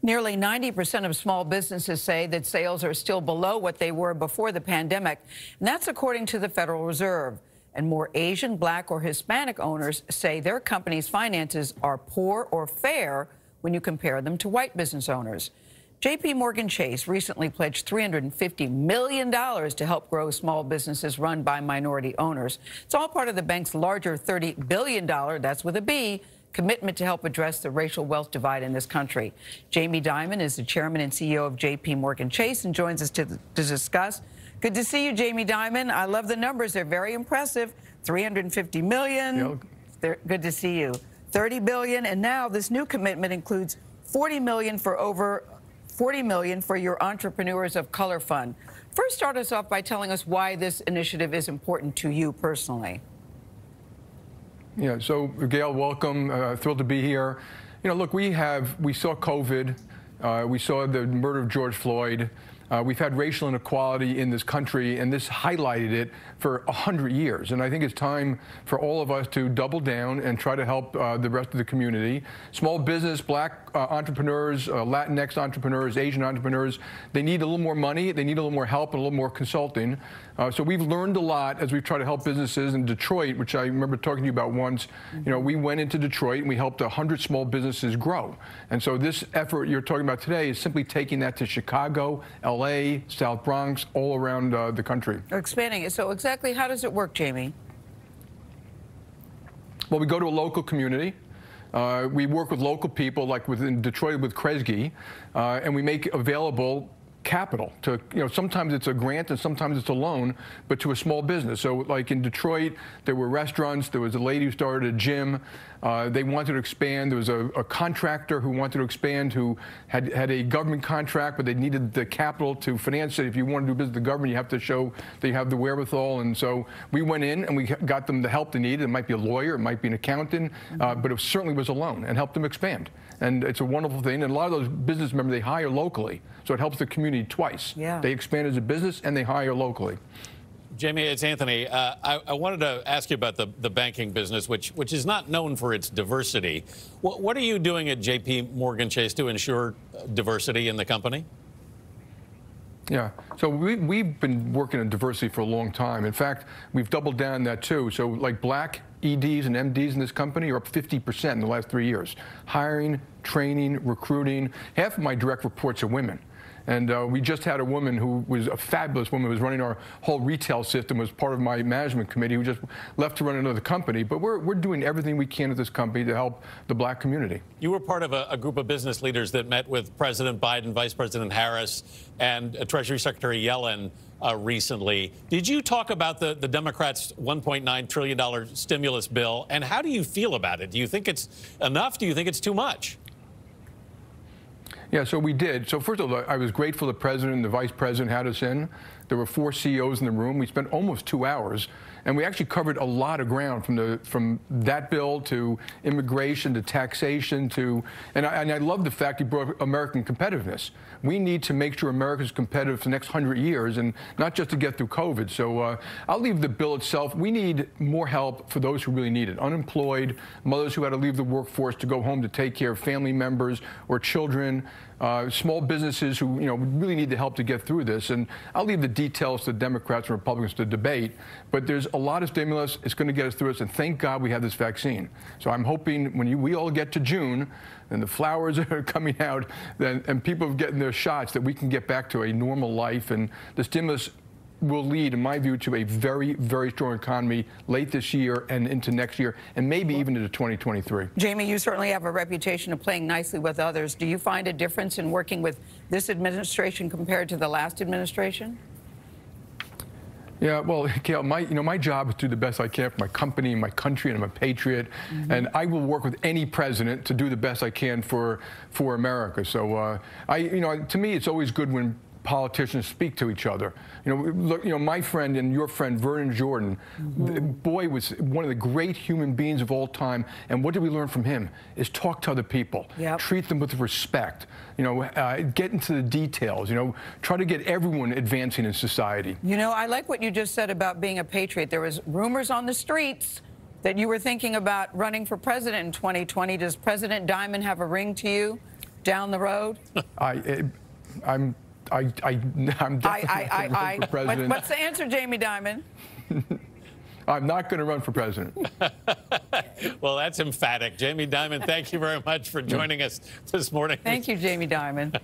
Nearly 90% of small businesses say that sales are still below what they were before the pandemic, and that's according to the Federal Reserve. And more Asian, Black, or Hispanic owners say their company's finances are poor or fair when you compare them to white business owners. JPMorgan Chase recently pledged $350 million to help grow small businesses run by minority owners. It's all part of the bank's larger $30 billion, that's with a B, commitment to help address the racial wealth divide in this country. Jamie Dimon is the chairman and CEO of JPMorgan Chase and joins us to discuss. Good to see you, Jamie Dimon. I love the numbers. They're very impressive. $350 million. Good to see you. $30 billion. And now this new commitment includes $40 million for your Entrepreneurs of Color Fund. First, start us off by telling us why this initiative is important to you personally. Yeah, so Gayle, welcome. Thrilled to be here. You know, look, we saw COVID. We saw the murder of George Floyd. We've had racial inequality in this country, and this highlighted it for 100 years. And I think it's time for all of us to double down and try to help the rest of the community. Small business, Black entrepreneurs, Latinx entrepreneurs, Asian entrepreneurs, they need a little more money, they need a little more help, and a little more consulting. So we've learned a lot as we've tried to help businesses in Detroit, which I remember talking to you about once. You know, we went into Detroit and we helped 100 small businesses grow. And so this effort you're talking about today is simply taking that to Chicago, LA, South Bronx, all around the country. Expanding it. So exactly how does it work, Jamie? Well, we go to a local community. We work with local people, like in Detroit with Kresge, and we make available capital to, you know, sometimes it's a grant and sometimes it's a loan, but to a small business. So like in Detroit, there were restaurants, there was a lady who started a gym, they wanted to expand, there was a contractor who wanted to expand who had a government contract, but they needed the capital to finance it. If you want to do business with the government, you have to show that you have the wherewithal, and so we went in and we got them the help they needed. It might be a lawyer, it might be an accountant, but it certainly was a loan and helped them expand. And it's a wonderful thing, and a lot of those business members, they hire locally, so it helps the community twice. Yeah. They expand as a business and they hire locally. Jamie, it's Anthony. I wanted to ask you about the banking business, which is not known for its diversity. What are you doing at JPMorgan Chase to ensure diversity in the company? Yeah, so we've been working on diversity for a long time. In fact, we've doubled down on that too. So like Black EDs and MDs in this company are up 50% in the last 3 years. Hiring, training, recruiting. Half of my direct reports are women. And we just had a woman who was a fabulous woman who was running our whole retail system, was part of my management committee, who just left to run another company. But we're doing everything we can at this company to help the Black community. You were part of a group of business leaders that met with President Biden, Vice President Harris, and Treasury Secretary Yellen recently. Did you talk about the Democrats' $1.9 trillion stimulus bill, and how do you feel about it? Do you think it's enough? Do you think it's too much? Yeah, so we did. So first of all, I was grateful the president and the vice president had us in. There were 4 CEOs in the room. We spent almost 2 hours, and we actually covered a lot of ground from that bill to immigration to taxation to, and I love the fact he brought American competitiveness. We need to make sure America's competitive for the next 100 years, and not just to get through COVID. So I'll leave the bill itself. We need more help for those who really need it. Unemployed, mothers who had to leave the workforce to go home to take care of family members or children. Small businesses who, you know, really need the help to get through this. And I'll leave the details to the Democrats and Republicans to debate. But there's a lot of stimulus. It's going to get us through this. And thank God we have this vaccine. So I'm hoping when we all get to June and the flowers are coming out and people are getting their shots, that we can get back to a normal life. And the stimulus will lead, in my view, to a very, very strong economy late this year and into next year, and maybe even into 2023. Jamie, you certainly have a reputation of playing nicely with others. Do you find a difference in working with this administration compared to the last administration? Yeah, well, Gayle, my job is to do the best I can for my company, my country, and I'm a patriot. And I will work with any president to do the best I can for America. So, to me, it's always good when politicians speak to each other. Look, my friend and your friend Vernon Jordan, the boy was one of the great human beings of all time. And what did we learn from him? Is talk to other people, treat them with respect. Get into the details. Try to get everyone advancing in society. I like what you just said about being a patriot. There was rumors on the streets that you were thinking about running for president in 2020. Does President Dimon have a ring to you? down the road? I'm definitely running for president. What's the answer, Jamie Dimon? I'm not going to run for president. Well, that's emphatic. Jamie Dimon, thank you very much for joining us this morning. Thank you, Jamie Dimon.